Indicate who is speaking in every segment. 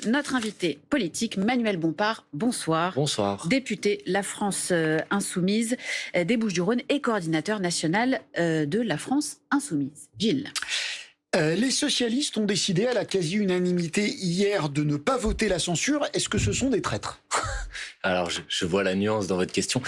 Speaker 1: notre invité politique, Manuel Bompard. Bonsoir.
Speaker 2: Bonsoir.
Speaker 1: Député La France Insoumise des Bouches-du-Rhône et coordinateur national de La France Insoumise. Gilles.
Speaker 3: Les socialistes ont décidé à la quasi-unanimité hier de ne pas voter la censure. Est-ce que ce sont des traîtres ?
Speaker 2: Alors, je vois la nuance dans votre question.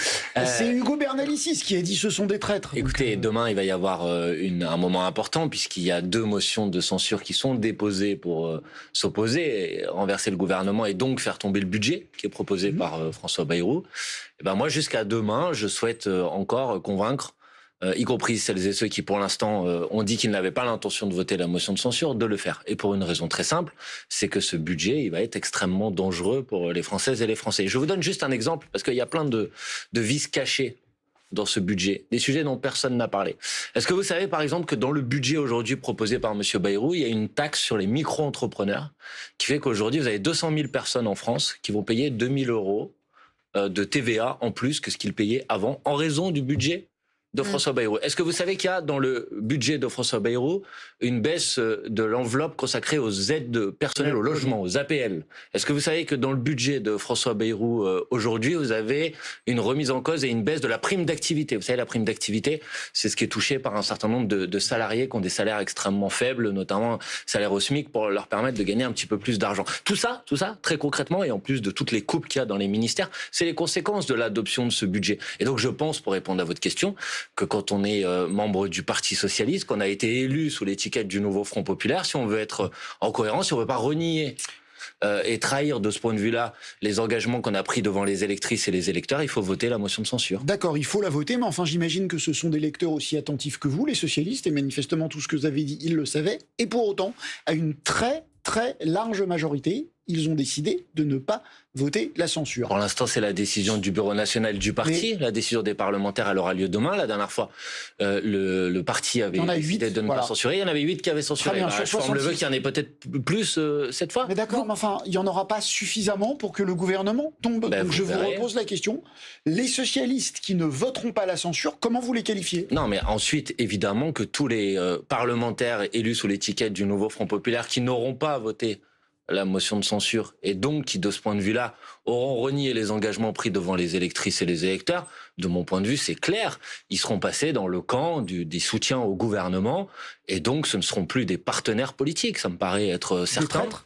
Speaker 3: C'est Hugo Bernalicis qui a dit ce sont des traîtres.
Speaker 2: Écoutez, demain, il va y avoir un moment important puisqu'il y a 2 motions de censure qui sont déposées pour s'opposer, renverser le gouvernement et donc faire tomber le budget qui est proposé par François Bayrou. Et ben moi, jusqu'à demain, je souhaite encore convaincre y compris celles et ceux qui, pour l'instant, ont dit qu'ils n'avaient pas l'intention de voter la motion de censure, de le faire. Et pour une raison très simple, c'est que ce budget, il va être extrêmement dangereux pour les Françaises et les Français. Je vous donne juste un exemple, parce qu'il y a plein de vices cachés dans ce budget, des sujets dont personne n'a parlé. Est-ce que vous savez, par exemple, que dans le budget aujourd'hui proposé par M. Bayrou, il y a une taxe sur les micro-entrepreneurs qui fait qu'aujourd'hui, vous avez 200 000 personnes en France qui vont payer 2 000 € de TVA en plus que ce qu'ils payaient avant, en raison du budget de François Bayrou. Est-ce que vous savez qu'il y a dans le budget de François Bayrou une baisse de l'enveloppe consacrée aux aides personnelles au logement, aux APL? Est-ce que vous savez que dans le budget de François Bayrou aujourd'hui, vous avez une remise en cause et une baisse de la prime d'activité? Vous savez, la prime d'activité, c'est ce qui est touché par un certain nombre de salariés qui ont des salaires extrêmement faibles, notamment salaire au SMIC, pour leur permettre de gagner un petit peu plus d'argent. Tout ça, très concrètement, et en plus de toutes les coupes qu'il y a dans les ministères, c'est les conséquences de l'adoption de ce budget. Et donc je pense, pour répondre à votre question, que quand on est membre du Parti Socialiste, qu'on a été élu sous l'étiquette du nouveau Front Populaire, si on veut être en cohérence, si on ne veut pas renier et trahir de ce point de vue-là les engagements qu'on a pris devant les électrices et les électeurs, il faut voter la motion de censure.
Speaker 3: D'accord, il faut la voter, mais enfin j'imagine que ce sont des lecteurs aussi attentifs que vous, les socialistes, et manifestement tout ce que vous avez dit, ils le savaient, et pour autant, à une très large majorité, ils ont décidé de ne pas voter la censure.
Speaker 2: Pour l'instant, c'est la décision du bureau national du parti. La décision des parlementaires, elle aura lieu demain. La dernière fois, le parti avait décidé de ne pas censurer. Il y en avait 8 qui avaient censuré. Je forme le vœu qu'il y en ait peut-être plus cette fois.
Speaker 3: Mais d'accord, mais enfin, il n'y en aura pas suffisamment pour que le gouvernement tombe. Donc je vous repose la question. Les socialistes qui ne voteront pas la censure, comment vous les qualifiez ?
Speaker 2: Non, mais ensuite, évidemment que tous les parlementaires élus sous l'étiquette du nouveau Front Populaire qui n'auront pas voté la motion de censure, et donc qui, de ce point de vue-là, auront renié les engagements pris devant les électrices et les électeurs, de mon point de vue, c'est clair, ils seront passés dans le camp des soutiens au gouvernement, et donc ce ne seront plus des partenaires politiques, ça me paraît être certain.
Speaker 3: Des traîtres ?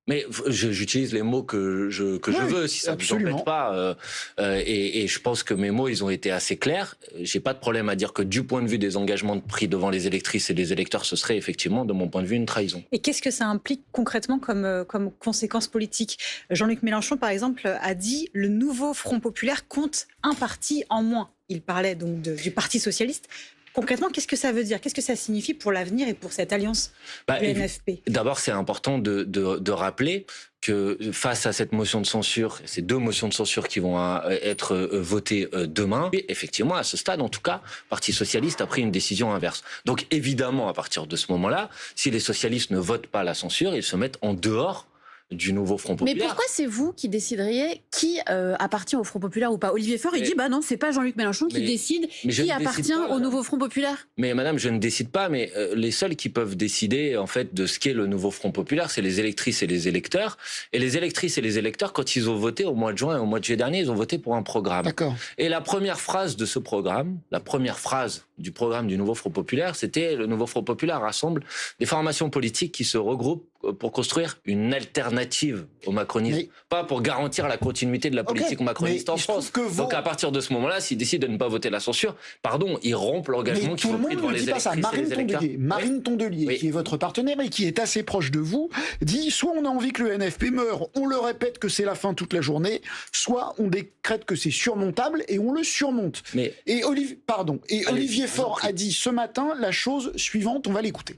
Speaker 2: Mais j'utilise les mots que je veux, si ça ne vous embête pas. Et je pense que mes mots, ils ont été assez clairs. J'ai pas de problème à dire que du point de vue des engagements pris devant les électrices et les électeurs, ce serait effectivement, de mon point de vue, une trahison.
Speaker 4: Et qu'est-ce que ça implique concrètement comme conséquence politique ? Jean-Luc Mélenchon, par exemple, a dit « Le nouveau Front Populaire compte un parti en moins ». Il parlait donc du Parti Socialiste. Concrètement, qu'est-ce que ça veut dire ? Qu'est-ce que ça signifie pour l'avenir et pour cette alliance du NFP ?
Speaker 2: D'abord, c'est important de rappeler que face à cette motion de censure, ces 2 motions de censure qui vont être votées demain, et effectivement, à ce stade, en tout cas, le Parti Socialiste a pris une décision inverse. Donc évidemment, à partir de ce moment-là, si les socialistes ne votent pas la censure, ils se mettent en dehors du nouveau Front Populaire.
Speaker 1: Mais pourquoi c'est vous qui décideriez qui appartient au Front Populaire ou pas ? Olivier Faure, il dit bah non, c'est pas Jean-Luc Mélenchon qui décide qui appartient au nouveau Front Populaire.
Speaker 2: Mais madame, je ne décide pas, mais les seuls qui peuvent décider en fait de ce qu'est le nouveau Front Populaire, c'est les électrices et les électeurs. Et les électrices et les électeurs, quand ils ont voté au mois de juin et au mois de juillet dernier, ils ont voté pour un programme.
Speaker 3: D'accord.
Speaker 2: Et la première phrase de ce programme, la première phrase du programme du nouveau Front Populaire, c'était le nouveau Front Populaire rassemble des formations politiques qui se regroupent pour construire une alternative au macronisme, pas pour garantir la continuité de la politique macroniste en France. Donc à partir de ce moment-là, s'ils décident de ne pas voter la censure, pardon, ils rompent l'engagement qu'ils ont pris devant les électrices et les électeurs.
Speaker 3: Marine Tondelier, qui est votre partenaire et qui est assez proche de vous, dit soit on a envie que le NFP meure, on le répète que c'est la fin toute la journée, soit on décrète que c'est surmontable et on le surmonte. Et Olivier Faure a dit ce matin la chose suivante, on va l'écouter.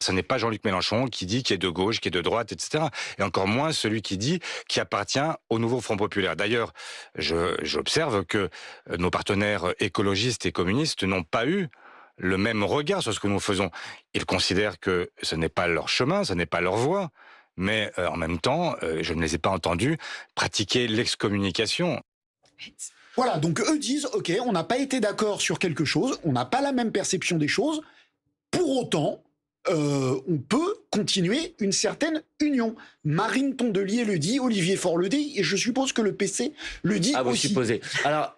Speaker 5: Ce n'est pas Jean-Luc Mélenchon qui dit qu'il est de gauche, qui est de droite, etc. Et encore moins celui qui dit qu'il appartient au nouveau Front Populaire. D'ailleurs, j'observe que nos partenaires écologistes et communistes n'ont pas eu le même regard sur ce que nous faisons. Ils considèrent que ce n'est pas leur chemin, ce n'est pas leur voie. Mais en même temps, je ne les ai pas entendus pratiquer l'excommunication.
Speaker 3: Voilà, donc eux disent, ok, on n'a pas été d'accord sur quelque chose, on n'a pas la même perception des choses, pour autant, on peut continuer une certaine union. Marine Tondelier le dit, Olivier Faure le dit, et je suppose que le PC le dit
Speaker 2: vous
Speaker 3: aussi.
Speaker 2: supposez. Alors,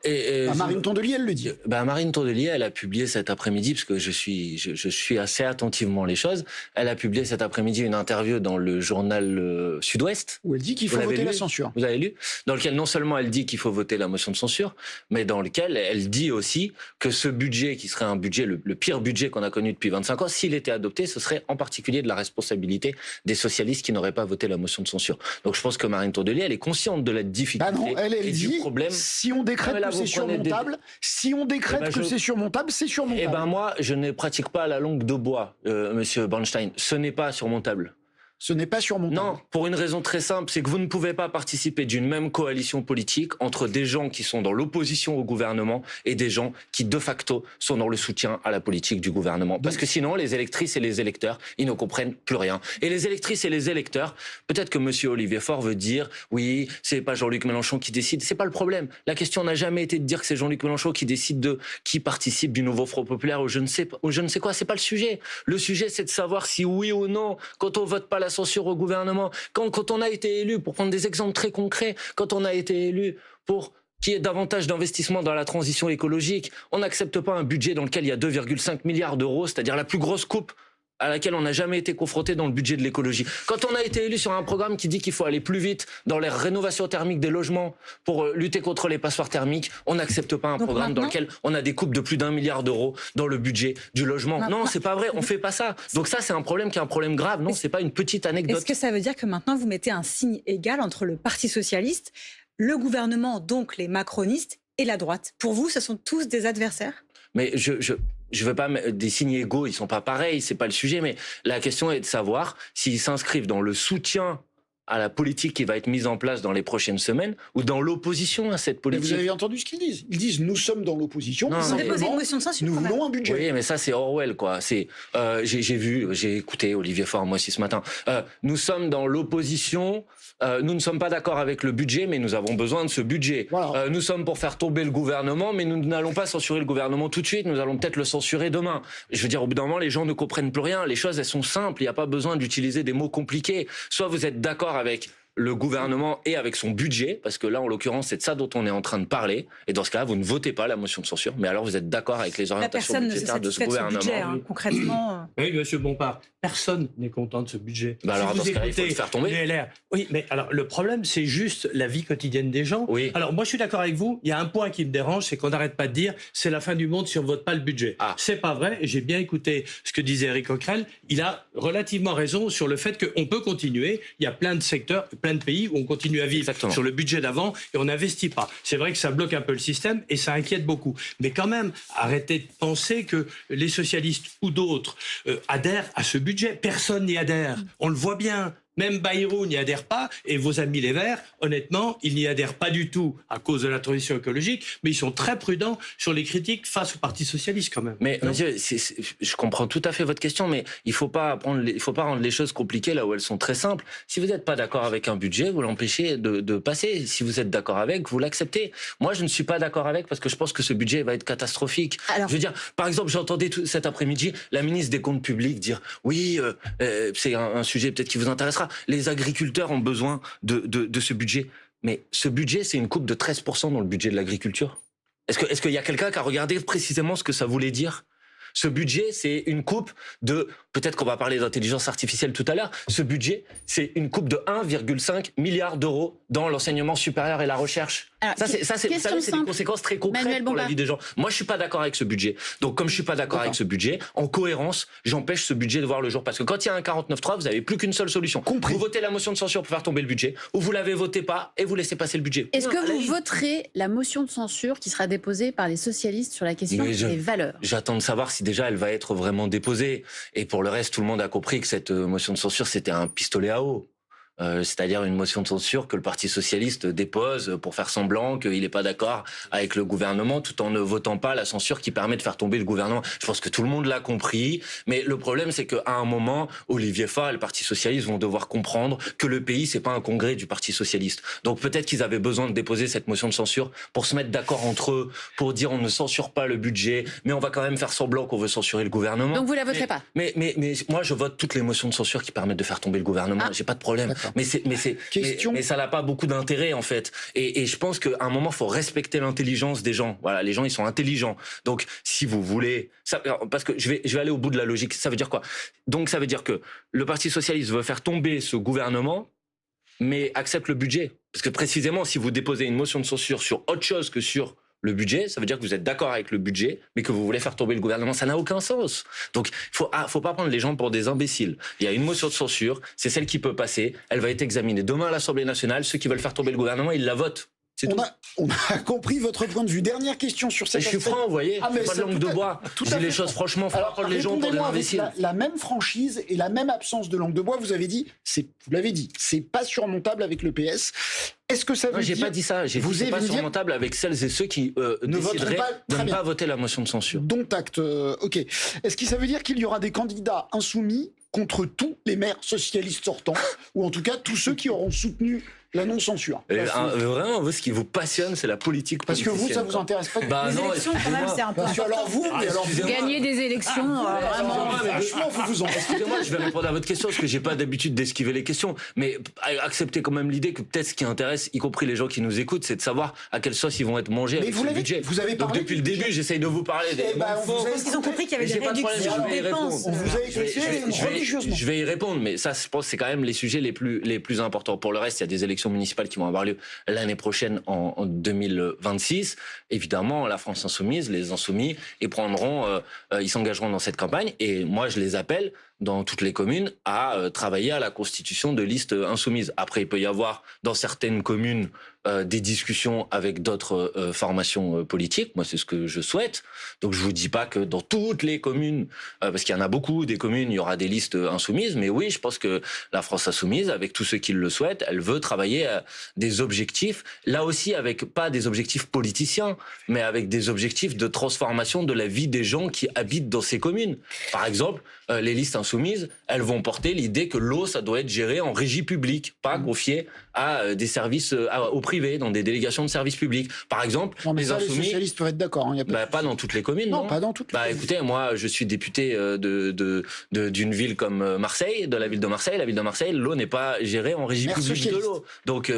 Speaker 3: Marine Tondelier, elle le dit.
Speaker 2: Marine Tondelier, elle a publié cet après-midi, parce que je suis assez attentivement les choses, elle a publié cet après-midi une interview dans le journal Sud-Ouest.
Speaker 3: Où elle dit qu'il faut voter la censure.
Speaker 2: Vous avez lu? Dans lequel non seulement elle dit qu'il faut voter la motion de censure, mais dans lequel elle dit aussi que ce budget, qui serait un budget, le pire budget qu'on a connu depuis 25 ans, s'il était adopté, ce serait en particulier de la responsabilité des socialistes qui n'auraient pas voté la motion de censure. Donc je pense que Marine Tondelier, elle est consciente de la difficulté
Speaker 3: elle
Speaker 2: et
Speaker 3: dit,
Speaker 2: du problème.
Speaker 3: Si on décrète que c'est surmontable, c'est surmontable.
Speaker 2: Eh ben moi, je ne pratique pas la langue de bois, Monsieur Bernstein. Ce n'est pas surmontable.
Speaker 3: Ce n'est pas surmontable.
Speaker 2: Non, pour une raison très simple, c'est que vous ne pouvez pas participer d'une même coalition politique entre des gens qui sont dans l'opposition au gouvernement et des gens qui, de facto, sont dans le soutien à la politique du gouvernement. Parce que sinon, les électrices et les électeurs, ils ne comprennent plus rien. Et les électrices et les électeurs, peut-être que monsieur Olivier Faure veut dire, oui, c'est pas Jean-Luc Mélenchon qui décide. C'est pas le problème. La question n'a jamais été de dire que c'est Jean-Luc Mélenchon qui décide de qui participe du nouveau Front populaire ou je ne sais quoi. C'est pas le sujet. Le sujet, c'est de savoir si oui ou non, quand on vote pas la censure au gouvernement, quand on a été élu, pour prendre des exemples très concrets, quand on a été élu pour qu'il y ait davantage d'investissements dans la transition écologique, on n'accepte pas un budget dans lequel il y a 2,5 milliards d'euros, c'est-à-dire la plus grosse coupe à laquelle on n'a jamais été confronté dans le budget de l'écologie. Quand on a été élu sur un programme qui dit qu'il faut aller plus vite dans les rénovations thermiques des logements pour lutter contre les passoires thermiques, on n'accepte pas un programme dans lequel on a des coupes de plus d'1 milliard d'euros dans le budget du logement. Non, c'est pas vrai, on fait pas ça. Donc ça, c'est un problème qui est un problème grave. Non, c'est pas une petite anecdote.
Speaker 4: Est-ce que ça veut dire que maintenant vous mettez un signe égal entre le Parti socialiste, le gouvernement, donc les macronistes, et la droite? Pour vous, ce sont tous des adversaires?
Speaker 2: Mais je veux pas des signes égaux, ils sont pas pareils, c'est pas le sujet, mais la question est de savoir s'ils s'inscrivent dans le soutien à la politique qui va être mise en place dans les prochaines semaines ou dans l'opposition à cette politique.
Speaker 3: Mais vous avez entendu ce qu'ils disent? Ils disent nous sommes dans l'opposition.
Speaker 4: Ils ont déposé une motion de censure.
Speaker 3: Nous voulons un budget.
Speaker 2: Oui, mais ça c'est Orwell quoi. C'est j'ai écouté Olivier Faure moi aussi ce matin. Nous sommes dans l'opposition. Nous ne sommes pas d'accord avec le budget, mais nous avons besoin de ce budget. Voilà. Nous sommes pour faire tomber le gouvernement, mais nous n'allons pas censurer le gouvernement tout de suite. Nous allons peut-être le censurer demain. Je veux dire, au bout d'un moment, les gens ne comprennent plus rien. Les choses, elles sont simples. Il n'y a pas besoin d'utiliser des mots compliqués. Soit vous êtes d'accord avec le gouvernement et avec son budget, parce que là, en l'occurrence, c'est de ça dont on est en train de parler. Et dans ce cas-là, vous ne votez pas la motion de censure, mais alors vous êtes d'accord avec les orientations budgétaires de ce gouvernement.
Speaker 4: Budget, hein, concrètement.
Speaker 6: Oui, monsieur Bompard, personne n'est content de ce budget.
Speaker 2: Bah alors, dans ce cas-là, il faut le faire tomber.
Speaker 6: Les LR. Oui, mais alors, le problème, c'est juste la vie quotidienne des gens.
Speaker 2: Oui.
Speaker 6: Alors, moi, je suis d'accord avec vous. Il y a un point qui me dérange, c'est qu'on n'arrête pas de dire c'est la fin du monde si on ne vote pas le budget. C'est pas vrai. Et j'ai bien écouté ce que disait Éric Coquerel. Il a relativement raison sur le fait qu'on peut continuer. Il y a plein de secteurs, plein de pays où on continue à vivre sur le budget d'avant et on n'investit pas. C'est vrai que ça bloque un peu le système et ça inquiète beaucoup. Mais quand même, arrêtez de penser que les socialistes ou d'autres adhèrent à ce budget. Personne n'y adhère. On le voit bien. Même Bayrou n'y adhère pas, et vos amis les Verts, honnêtement, ils n'y adhèrent pas du tout à cause de la transition écologique, mais ils sont très prudents sur les critiques face au Parti socialiste quand même.
Speaker 2: Mais monsieur, je comprends tout à fait votre question, mais il faut pas rendre les choses compliquées là où elles sont très simples. Si vous n'êtes pas d'accord avec un budget, vous l'empêchez de passer. Si vous êtes d'accord avec, vous l'acceptez. Moi, je ne suis pas d'accord avec parce que je pense que ce budget va être catastrophique. Alors, je veux dire, par exemple, j'entendais cet après-midi la ministre des Comptes publics dire oui, c'est un sujet peut-être qui vous intéressera. Les agriculteurs ont besoin de ce budget. Mais ce budget, c'est une coupe de 13% dans le budget de l'agriculture. Est-ce qu'il y a quelqu'un qui a regardé précisément ce que ça voulait dire ? Ce budget, c'est une coupe de... Peut-être qu'on va parler d'intelligence artificielle tout à l'heure. Ce budget, c'est une coupe de 1,5 milliard d'euros dans l'enseignement supérieur et la recherche. Alors, ça, c'est des conséquences très concrètes pour la vie des gens. Moi, je suis pas d'accord avec ce budget. Donc, comme je suis pas d'accord avec ce budget, en cohérence, j'empêche ce budget de voir le jour. Parce que quand il y a un 49.3, vous n'avez plus qu'une seule solution. Vous votez la motion de censure pour faire tomber le budget, ou vous l'avez voté pas et vous laissez passer le budget.
Speaker 1: Est-ce que vous voterez la motion de censure qui sera déposée par les socialistes sur la question des valeurs ?
Speaker 2: J'attends de savoir si déjà elle va être vraiment déposée. Et pour le reste, tout le monde a compris que cette motion de censure, c'était un pistolet à eau. c'est-à-dire une motion de censure que le Parti socialiste dépose pour faire semblant qu'il n'est pas d'accord avec le gouvernement, tout en ne votant pas la censure qui permet de faire tomber le gouvernement. Je pense que tout le monde l'a compris, mais le problème c'est qu'à un moment, Olivier Faure et le Parti socialiste vont devoir comprendre que le pays c'est pas un congrès du Parti socialiste. Donc peut-être qu'ils avaient besoin de déposer cette motion de censure pour se mettre d'accord entre eux, pour dire on ne censure pas le budget, mais on va quand même faire semblant qu'on veut censurer le gouvernement.
Speaker 1: Donc vous la voterez pas?
Speaker 2: Mais moi je vote toutes les motions de censure qui permettent de faire tomber le gouvernement. J'ai pas de problème. Mais ça n'a pas beaucoup d'intérêt en fait. Et je pense qu'à un moment, il faut respecter l'intelligence des gens. Voilà, les gens, ils sont intelligents. Donc, si vous voulez, parce que je vais aller au bout de la logique. Ça veut dire quoi? Donc, ça veut dire que le Parti socialiste veut faire tomber ce gouvernement, mais accepte le budget. Parce que précisément, si vous déposez une motion de censure sur autre chose que sur le budget, ça veut dire que vous êtes d'accord avec le budget, mais que vous voulez faire tomber le gouvernement. Ça n'a aucun sens. Donc, faut pas prendre les gens pour des imbéciles. Il y a une motion de censure, c'est celle qui peut passer, elle va être examinée demain à l'Assemblée nationale. Ceux qui veulent faire tomber le gouvernement, ils la votent.
Speaker 3: On a compris votre point de vue. Dernière question sur cette.
Speaker 2: Je suis franc, vous voyez. Pas de langue de bois. Je dis les choses franchement. Faut pas prendre les gens pour des imbéciles.
Speaker 3: La même franchise et la même absence de langue de bois. Vous l'avez dit, c'est pas surmontable avec le PS. Est-ce que ça veut dire...
Speaker 2: j'ai pas dit ça. J'ai dit c'est pas surmontable avec celles et ceux qui décideraient de ne pas voter la motion de censure.
Speaker 3: Dont acte. Ok. Est-ce que ça veut dire qu'il y aura des candidats insoumis contre tous les maires socialistes sortants, ou en tout cas tous ceux qui auront soutenu la non-censure?
Speaker 2: Vraiment, vous, ce qui vous passionne, c'est la politique.
Speaker 3: Parce que vous, ça vous intéresse pas.
Speaker 4: Les élections, quand même, c'est un peu.
Speaker 3: Alors vous,
Speaker 1: gagner des élections, vraiment.
Speaker 3: Franchement, vous en.
Speaker 2: Excusez-moi, je vais répondre à votre question parce que j'ai pas d'habitude d'esquiver les questions, mais acceptez quand même l'idée que peut-être ce qui intéresse, y compris les gens qui nous écoutent, c'est de savoir à quelle sauce ils vont être mangés avec ce budget.
Speaker 3: Vous avez parlé.
Speaker 2: Donc depuis le début, j'essaye de vous parler des.
Speaker 4: Parce qu'ils ont compris qu'il y avait des réductions de dépenses.
Speaker 3: On vous a expliqué religieusement.
Speaker 2: Je vais y répondre, mais ça, je pense, c'est quand même les sujets les plus importants. Pour le reste, il y a des élections municipales qui vont avoir lieu l'année prochaine en 2026. Évidemment, la France insoumise, les insoumis, ils s'engageront dans cette campagne. Et moi, je les appelle dans toutes les communes à travailler à la constitution de listes insoumises. Après, il peut y avoir dans certaines communes des discussions avec d'autres formations politiques. Moi, c'est ce que je souhaite. Donc, je vous dis pas que dans toutes les communes, parce qu'il y en a beaucoup, des communes, il y aura des listes insoumises. Mais oui, je pense que la France insoumise, avec tous ceux qui le souhaitent, elle veut travailler à des objectifs. Là aussi, avec pas des objectifs politiciens, mais avec des objectifs de transformation de la vie des gens qui habitent dans ces communes. Par exemple, les listes insoumises, elles vont porter l'idée que l'eau, ça doit être géré en régie publique, pas confié à des services au privé, dans des délégations de services publics. Par exemple, les insoumis,
Speaker 3: les socialistes peuvent être d'accord. Hein,
Speaker 2: pas dans toutes les communes. Non,
Speaker 3: pas dans toutes les communes.
Speaker 2: Écoutez, moi, je suis député d'une ville comme Marseille, de la ville de Marseille. La ville de Marseille, l'eau n'est pas gérée en régie publique de l'eau. Donc,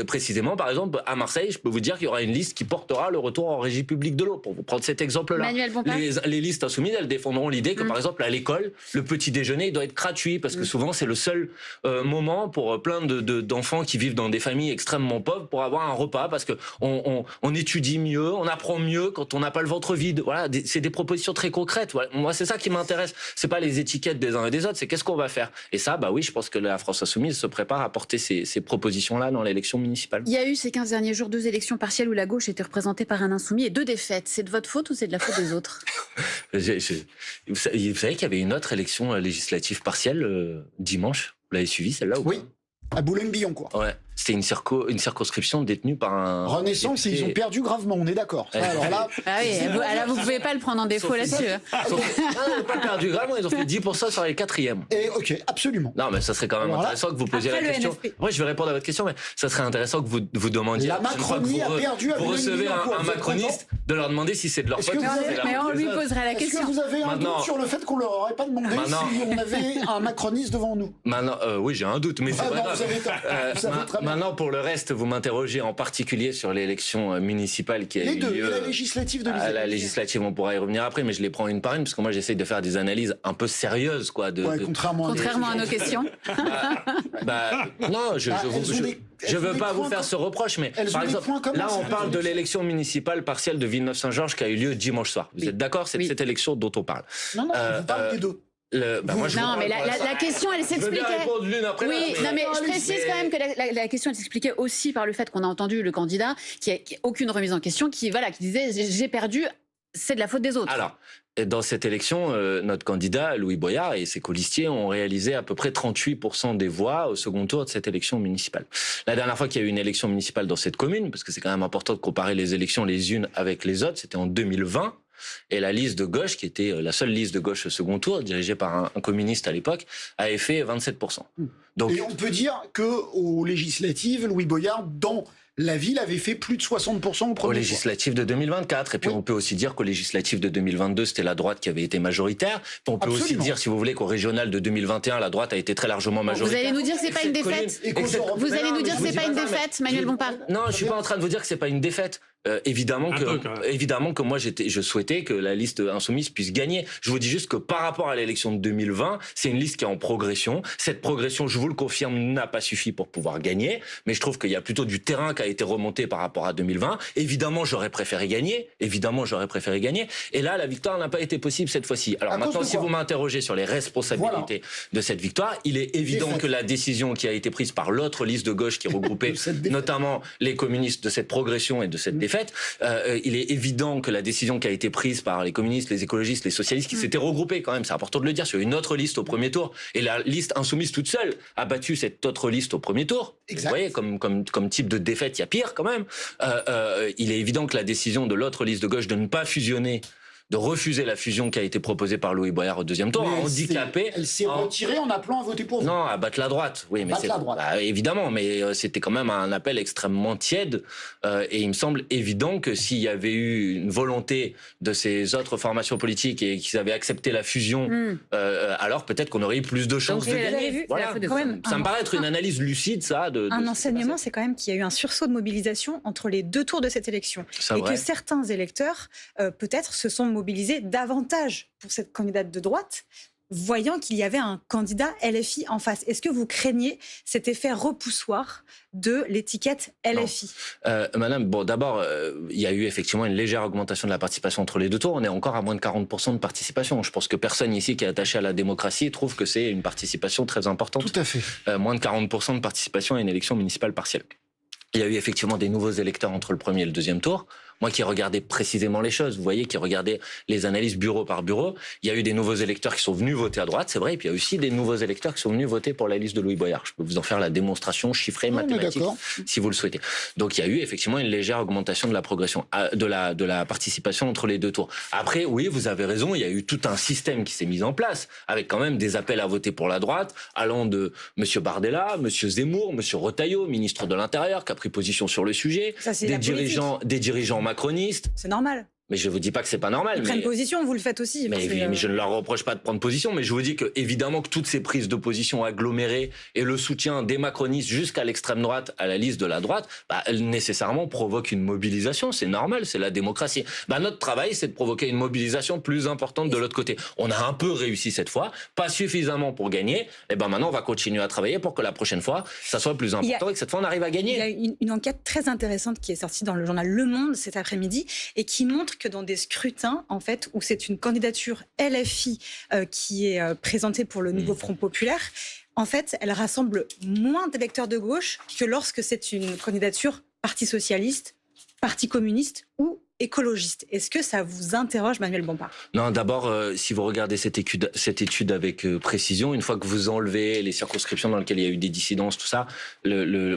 Speaker 2: précisément, par exemple, à Marseille, je peux vous dire qu'il y aura une liste qui portera le retour en régie publique de l'eau. Pour vous prendre cet exemple-là, les listes insoumises, elles défendront l'idée que, par exemple, à l'école, le petit déjeuner il doit être gratuit parce que souvent c'est le seul moment pour plein d'enfants qui vivent dans des familles extrêmement pauvres pour avoir un repas, parce que on étudie mieux, on apprend mieux quand on n'a pas le ventre vide. Voilà, c'est des propositions très concrètes. Voilà. Moi, c'est ça qui m'intéresse. C'est pas les étiquettes des uns et des autres, c'est qu'est-ce qu'on va faire. Et ça, oui, je pense que la France insoumise se prépare à porter ces propositions-là dans l'élection municipale.
Speaker 1: Il y a eu ces 15 derniers jours 2 élections partielles où la gauche était représentée par un insoumis et 2 défaites. C'est de votre faute ou c'est de la faute des autres?
Speaker 2: Vous savez qu'il y avait une autre élection législative partielle dimanche. Vous l'avez suivi celle-là ou pas?
Speaker 3: Oui, à Boulogne-Billancourt, quoi.
Speaker 2: Ouais. C'était une circonscription détenue par un...
Speaker 3: Renaissance, et ils ont perdu gravement, on est d'accord. Alors là...
Speaker 1: vous pouvez pas le prendre en défaut là-dessus.
Speaker 2: Non, pas perdu gravement, ils ont fait 10% sur les 4e.
Speaker 3: Et ok, absolument.
Speaker 2: Non, mais ça serait quand même intéressant que vous posiez la question. Après, je vais répondre à votre question, mais ça serait intéressant que vous demandiez...
Speaker 3: La Macronie a perdu à
Speaker 2: vous recevez un macroniste, de leur demander si c'est de leur faute.
Speaker 1: Mais on lui posera la question.
Speaker 3: Est-ce que vous avez un doute sur le fait qu'on leur aurait pas demandé si on avait un macroniste devant nous?
Speaker 2: Maintenant, oui, j'ai un doute, mais c'est pas grave. Maintenant, pour le reste, vous m'interrogez en particulier sur l'élection municipale qui a eu lieu.
Speaker 3: Et la législative de l'Isère.
Speaker 2: La législative, on pourra y revenir après, mais je les prends une par une, parce que moi, j'essaye de faire des analyses un peu sérieuses, quoi.
Speaker 3: Contrairement
Speaker 1: à nos questions.
Speaker 2: Non, je veux pas vous faire ce reproche, mais par exemple, là, on parle de l'élection municipale partielle de Villeneuve-Saint-Georges qui a eu lieu dimanche soir. Vous êtes d'accord? C'est de cette élection dont on parle.
Speaker 3: Non, vous parlez des deux.
Speaker 1: Mais la question, elle s'expliquait. Oui, non, mais je précise quand même que la question, elle s'expliquait aussi par le fait qu'on a entendu le candidat qui a aucune remise en question, qui disait j'ai perdu, c'est de la faute des autres.
Speaker 2: Alors, dans cette élection, notre candidat, Louis Boyard, et ses colistiers ont réalisé à peu près 38% des voix au second tour de cette élection municipale. La dernière fois qu'il y a eu une élection municipale dans cette commune, parce que c'est quand même important de comparer les élections les unes avec les autres, c'était en 2020. Et la liste de gauche, qui était la seule liste de gauche au second tour, dirigée par un communiste à l'époque, avait fait 27%. Donc,
Speaker 3: et on peut dire qu'aux législatives, Louis Boyard, dans la ville, avait fait plus de 60% au premier tour.
Speaker 2: Aux législatives de 2024. Et puis on peut aussi dire qu'aux législatives de 2022, c'était la droite qui avait été majoritaire. Puis on peut aussi dire, si vous voulez, qu'au régional de 2021, la droite a été très largement majoritaire.
Speaker 1: Vous allez nous dire que c'est pas une défaite. Vous allez nous dire que c'est pas une défaite, Manuel Bompard.
Speaker 2: Non, je suis pas en train de vous dire que c'est pas une défaite. Évidemment que moi je souhaitais que la liste insoumise puisse gagner. Je vous dis juste que par rapport à l'élection de 2020, c'est une liste qui est en progression. Cette progression, je vous le confirme, n'a pas suffi pour pouvoir gagner, mais je trouve qu'il y a plutôt du terrain qui a été remonté par rapport à 2020. Évidemment, j'aurais préféré gagner. Et là, la victoire n'a pas été possible cette fois-ci. Alors maintenant, si vous m'interrogez sur les responsabilités de cette victoire, il est évident que la décision qui a été prise par l'autre liste de gauche qui regroupait notamment les communistes de cette progression et de cette défaite, il est évident que la décision qui a été prise par les communistes, les écologistes, les socialistes, qui s'étaient regroupés quand même, c'est important de le dire, sur une autre liste au premier tour, et la liste insoumise toute seule a battu cette autre liste au premier tour. Exact. Vous voyez, comme type de défaite, il y a pire quand même. Il est évident que la décision de l'autre liste de gauche de ne pas fusionner, de refuser la fusion qui a été proposée par Louis Boyard au deuxième tour, handicapé.
Speaker 3: Elle s'est retirée en appelant à voter pour vous.
Speaker 2: Non, à battre la droite. Oui, mais évidemment, mais c'était quand même un appel extrêmement tiède. Et il me semble évident que s'il y avait eu une volonté de ces autres formations politiques et qu'ils avaient accepté la fusion, alors peut-être qu'on aurait eu plus de chances de gagner. Voilà. Ça me paraît être une analyse lucide, ça. Un
Speaker 4: enseignement, c'est quand même qu'il y a eu un sursaut de mobilisation entre les deux tours de cette élection. Et que certains électeurs, peut-être, se sont mobilisés davantage pour cette candidate de droite, voyant qu'il y avait un candidat LFI en face. Est-ce que vous craignez cet effet repoussoir de l'étiquette LFI ?
Speaker 2: Madame, bon, d'abord, il y a eu effectivement une légère augmentation de la participation entre les deux tours. On est encore à moins de 40% de participation. Je pense que personne ici qui est attaché à la démocratie trouve que c'est une participation très importante.
Speaker 3: Tout à fait.
Speaker 2: Moins de 40% de participation à une élection municipale partielle. Il y a eu effectivement des nouveaux électeurs entre le premier et le deuxième tour. Moi qui regardais précisément les choses, vous voyez, qui regardais les analyses bureau par bureau, il y a eu des nouveaux électeurs qui sont venus voter à droite, c'est vrai, et puis il y a aussi des nouveaux électeurs qui sont venus voter pour la liste de Louis Boyard. Je peux vous en faire la démonstration chiffrée, mathématique, si vous le souhaitez. Donc il y a eu effectivement une légère augmentation de la progression, de la participation entre les deux tours. Après, oui, vous avez raison, il y a eu tout un système qui s'est mis en place, avec quand même des appels à voter pour la droite, allant de M. Bardella, M. Zemmour, M. Retailleau, ministre de l'Intérieur, qui a pris position sur le sujet, des dirigeants macronistes.
Speaker 4: C'est normal.
Speaker 2: Mais je vous dis pas que c'est pas normal.
Speaker 4: Ils prennent position, vous le faites aussi.
Speaker 2: Mais je ne leur reproche pas de prendre position, mais je vous dis que évidemment que toutes ces prises de position agglomérées et le soutien des macronistes jusqu'à l'extrême droite à la liste de la droite, elles nécessairement provoquent une mobilisation. C'est normal, c'est la démocratie. Notre travail, c'est de provoquer une mobilisation plus importante de l'autre côté. On a un peu réussi cette fois, pas suffisamment pour gagner. Et maintenant, on va continuer à travailler pour que la prochaine fois, ça soit plus important et que cette fois, on arrive à gagner.
Speaker 4: Il y a une enquête très intéressante qui est sortie dans le journal Le Monde cet après-midi et qui montre que dans des scrutins, en fait, où c'est une candidature LFI qui est présentée pour le nouveau Front populaire, en fait, elle rassemble moins d'électeurs de gauche que lorsque c'est une candidature Parti socialiste, Parti communiste ou écologiste. Est-ce que ça vous interroge, Manuel Bompard ?
Speaker 2: Non, d'abord, si vous regardez cette étude avec précision, une fois que vous enlevez les circonscriptions dans lesquelles il y a eu des dissidences, tout ça,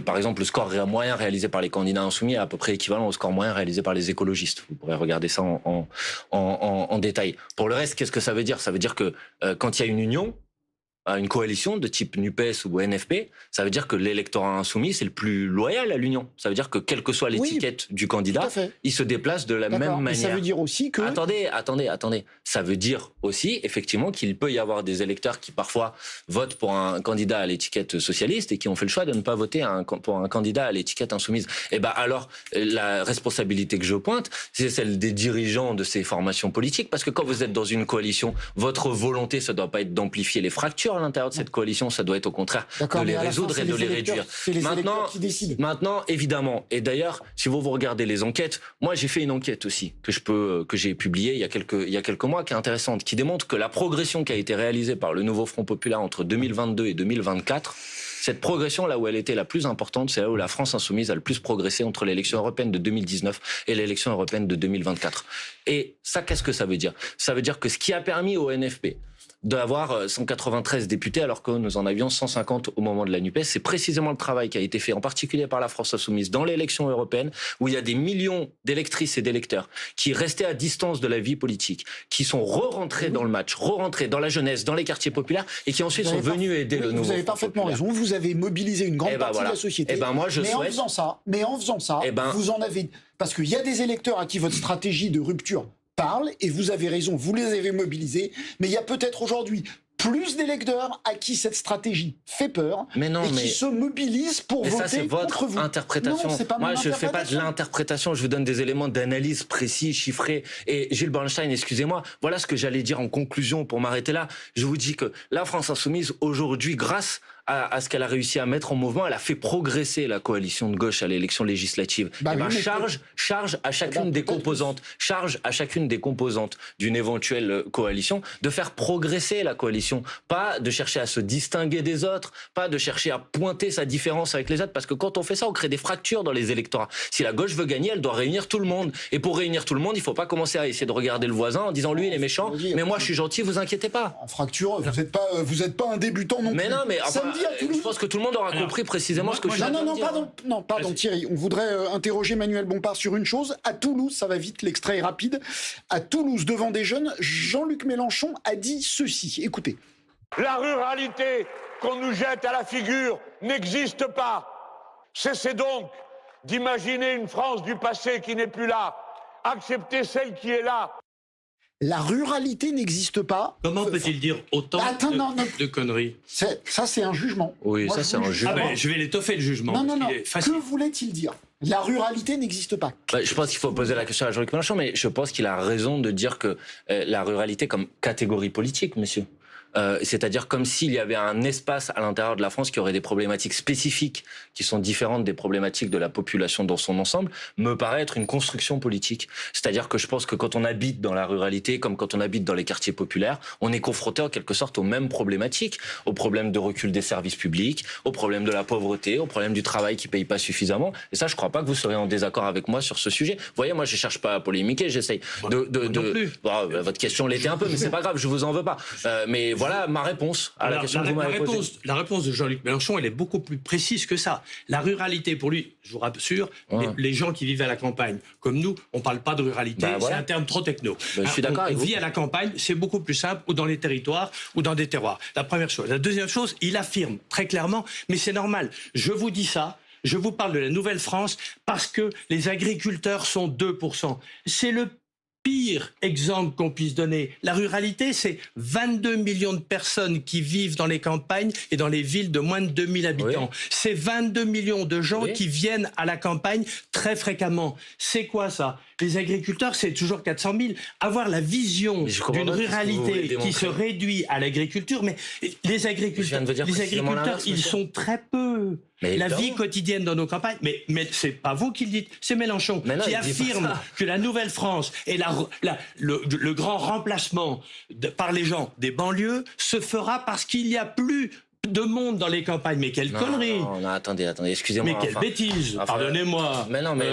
Speaker 2: par exemple, le score moyen réalisé par les candidats insoumis est à peu près équivalent au score moyen réalisé par les écologistes. Vous pourrez regarder ça en détail. Pour le reste, qu'est-ce que ça veut dire ? Ça veut dire que quand il y a une union, une coalition de type NUPES ou NFP, ça veut dire que l'électorat insoumis, c'est le plus loyal à l'union. Ça veut dire que quelle que soit l'étiquette du candidat, il se déplace de la même manière. Mais
Speaker 3: ça veut dire aussi que...
Speaker 2: Attendez. Ça veut dire aussi, effectivement, qu'il peut y avoir des électeurs qui parfois votent pour un candidat à l'étiquette socialiste et qui ont fait le choix de ne pas voter pour un candidat à l'étiquette insoumise. Alors, la responsabilité que je pointe, c'est celle des dirigeants de ces formations politiques, parce que quand vous êtes dans une coalition, votre volonté, ça ne doit pas être d'amplifier les fractures à l'intérieur de cette coalition, ça doit être au contraire de les résoudre et de les réduire.
Speaker 3: C'est les électeurs qui décident.
Speaker 2: Maintenant, évidemment, et d'ailleurs, si vous regardez les enquêtes, moi j'ai fait une enquête aussi que j'ai publiée il y a quelques mois, qui est intéressante, qui démontre que la progression qui a été réalisée par le nouveau Front populaire entre 2022 et 2024 Cette progression, là où elle était la plus importante, c'est là où la France insoumise a le plus progressé entre l'élection européenne de 2019 et l'élection européenne de 2024. Et ça, qu'est-ce que ça veut dire? Ça veut dire que ce qui a permis au NFP d'avoir 193 députés alors que nous en avions 150 au moment de la NUPES, c'est précisément le travail qui a été fait, en particulier par la France insoumise, dans l'élection européenne, où il y a des millions d'électrices et d'électeurs qui restaient à distance de la vie politique, qui sont re-rentrés dans le match, re-rentrés dans la jeunesse, dans les quartiers populaires, et qui ensuite sont venus aider le nouveau.
Speaker 3: Vous avez parfaitement raison, vous avez mobilisé une grande partie de la société.
Speaker 2: Moi, je souhaite...
Speaker 3: en faisant ça, vous en avez... Parce qu'il y a des électeurs à qui votre stratégie de rupture parle, et vous avez raison, vous les avez mobilisés, mais il y a peut-être aujourd'hui plus d'électeurs à qui cette stratégie fait peur qui se mobilisent pour voter
Speaker 2: ça, c'est votre
Speaker 3: contre vous.
Speaker 2: Interprétation.
Speaker 3: Non, c'est pas
Speaker 2: moi,
Speaker 3: mon
Speaker 2: je ne fais pas de l'interprétation, je vous donne des éléments d'analyse précis, chiffrés. Et Gilles Bernstein, excusez-moi, voilà ce que j'allais dire en conclusion pour m'arrêter là. Je vous dis que la France insoumise, aujourd'hui, grâce à ce qu'elle a réussi à mettre en mouvement, elle a fait progresser la coalition de gauche à l'élection législative. Charge à chacune des composantes, d'une éventuelle coalition de faire progresser la coalition, pas de chercher à se distinguer des autres, pas de chercher à pointer sa différence avec les autres, parce que quand on fait ça, on crée des fractures dans les électorats. Si la gauche veut gagner, elle doit réunir tout le monde. Et pour réunir tout le monde, il faut pas commencer à essayer de regarder le voisin en disant lui il est méchant, mais moi je suis gentil, vous inquiétez pas.
Speaker 3: En fracture, vous êtes pas un débutant non plus.
Speaker 2: Mais non, mais je pense que tout le monde aura compris précisément ce que je suis en train de dire.
Speaker 3: Pardon Thierry, on voudrait interroger Manuel Bompard sur une chose. À Toulouse, ça va vite, l'extrait est rapide. À Toulouse, devant des jeunes, Jean-Luc Mélenchon a dit ceci. Écoutez.
Speaker 7: La ruralité qu'on nous jette à la figure n'existe pas. Cessez donc d'imaginer une France du passé qui n'est plus là. Acceptez celle qui est là.
Speaker 3: La ruralité n'existe pas.
Speaker 6: Comment peut-il dire autant de conneries?
Speaker 3: Ça, c'est un jugement.
Speaker 2: Oui, ça, c'est un jugement.
Speaker 6: Je vais l'étoffer, le jugement.
Speaker 3: Non. Que voulait-il dire? La ruralité n'existe pas.
Speaker 2: Je pense qu'il faut poser la question à Jean-Luc Mélenchon, mais je pense qu'il a raison de dire que la ruralité comme catégorie politique, monsieur. C'est-à-dire comme s'il y avait un espace à l'intérieur de la France qui aurait des problématiques spécifiques qui sont différentes des problématiques de la population dans son ensemble, me paraît être une construction politique. C'est-à-dire que je pense que quand on habite dans la ruralité, comme quand on habite dans les quartiers populaires, on est confronté en quelque sorte aux mêmes problématiques, aux problèmes de recul des services publics, aux problèmes de la pauvreté, aux problèmes du travail qui paye pas suffisamment. Et ça, je crois pas que vous serez en désaccord avec moi sur ce sujet. Vous voyez, moi, je cherche pas à polémiquer, j'essaye votre question l'était un peu, mais c'est pas grave, je vous en veux pas. Mais voilà ma réponse à la question que vous m'avez posée.
Speaker 6: La réponse de Jean-Luc Mélenchon, elle est beaucoup plus précise que ça. La ruralité, pour lui, je vous rassure, les gens qui vivent à la campagne, comme nous, on ne parle pas de ruralité, c'est un terme trop techno.
Speaker 2: Je suis d'accord avec vous.
Speaker 6: On vit à la campagne, c'est beaucoup plus simple, ou dans les territoires, ou dans des terroirs. La première chose. La deuxième chose, il affirme très clairement, mais c'est normal, je vous dis ça, je vous parle de la Nouvelle-France parce que les agriculteurs sont 2%. C'est le pire exemple qu'on puisse donner. La ruralité, c'est 22 millions de personnes qui vivent dans les campagnes et dans les villes de moins de 2000 habitants. Oui. C'est 22 millions de gens qui viennent à la campagne très fréquemment. C'est quoi ça? Les agriculteurs, c'est toujours 400 000. Avoir la vision d'une ruralité qui se réduit à l'agriculture, mais les agriculteurs, ils sont très peu. Mais la vie quotidienne dans nos campagnes, mais c'est pas vous qui le dites, c'est Mélenchon qui affirme que la Nouvelle-France et le grand remplacement par les gens des banlieues se fera parce qu'il n'y a plus de monde dans les campagnes. Mais quelle connerie!
Speaker 2: Non, attendez, excusez-moi.
Speaker 6: Mais quelle bêtise! Pardonnez-moi.
Speaker 2: Mais non, mais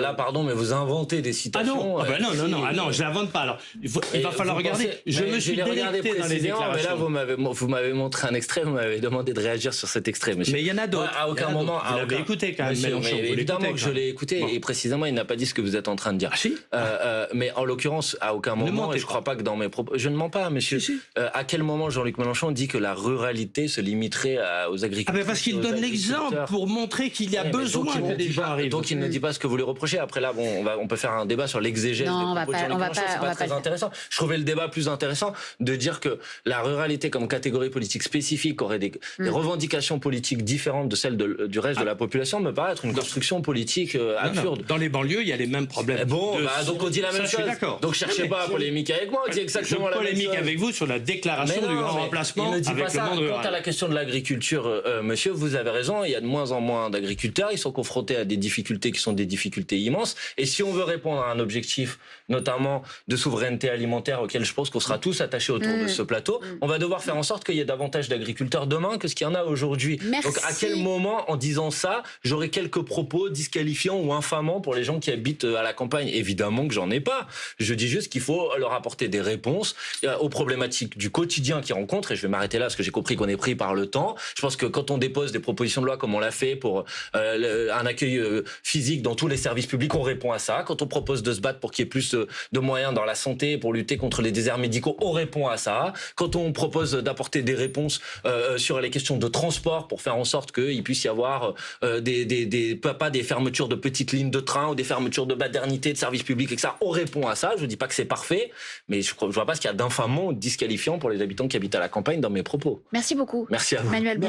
Speaker 2: là, pardon, mais vous inventez des citations.
Speaker 6: Non, je l'invente pas. Alors, il va falloir regarder. Je me suis délecté dans les déclarations.
Speaker 2: Mais là, vous m'avez montré un extrait, vous m'avez demandé de réagir sur cet extrait, monsieur.
Speaker 6: Mais il y en a d'autres.
Speaker 2: À aucun moment.
Speaker 6: Vous l'avez écouté quand même, Mélenchon.
Speaker 2: Évidemment que je l'ai écouté, et précisément, il n'a pas dit ce que vous êtes en train de dire. Mais en l'occurrence, à aucun moment, et je crois pas que dans mes propos. Je ne mens pas, monsieur. À quel moment Jean-Luc Mélenchon dit que la ruralité se limiterait aux agriculteurs?
Speaker 6: Parce qu'il donne l'exemple pour montrer qu'il y a besoin que des gens arrivent.
Speaker 2: Donc il ne dit pas ce que vous lui reprochez. Après là, on peut faire un débat sur l'exégèse des propos de Jean-Luc Mélenchon. C'est pas très intéressant. Je trouvais le débat plus intéressant de dire que la ruralité comme catégorie politique spécifique aurait des revendications politiques différentes de celles du reste de la population me paraît être une construction politique absurde.
Speaker 6: Dans les banlieues, il y a les mêmes problèmes.
Speaker 2: Donc on dit la même chose. Donc cherchez pas à polémiquer avec moi. On dit exactement la même chose.
Speaker 6: Je polémique avec vous sur la déclaration du grand remplacement avec le monde rural.
Speaker 2: question de l'agriculture, monsieur, vous avez raison, il y a de moins en moins d'agriculteurs, ils sont confrontés à des difficultés qui sont des difficultés immenses. Et si on veut répondre à un objectif, notamment de souveraineté alimentaire, auquel je pense qu'on sera tous attachés autour de ce plateau, on va devoir faire en sorte qu'il y ait davantage d'agriculteurs demain que ce qu'il y en a aujourd'hui. Donc à quel moment, en disant ça, j'aurai quelques propos disqualifiants ou infamants pour les gens qui habitent à la campagne? Évidemment que j'en ai pas. Je dis juste qu'il faut leur apporter des réponses aux problématiques du quotidien qu'ils rencontrent. Et je vais m'arrêter là parce que j'ai compris qu'on est pris par le temps. Je pense que quand on dépose des propositions de loi comme on l'a fait pour un accueil physique dans tous les services publics, on répond à ça. Quand on propose de se battre pour qu'il y ait plus de moyens dans la santé, pour lutter contre les déserts médicaux, on répond à ça. Quand on propose d'apporter des réponses sur les questions de transport pour faire en sorte qu'il puisse y avoir pas des fermetures de petites lignes de train ou des fermetures de maternités, de services publics, etc. On répond à ça. Je ne dis pas que c'est parfait, mais je ne vois pas ce qu'il y a d'infamant ou de disqualifiant pour les habitants qui habitent à la campagne dans mes propos.
Speaker 1: Merci beaucoup.
Speaker 2: Merci à vous.
Speaker 1: Manuel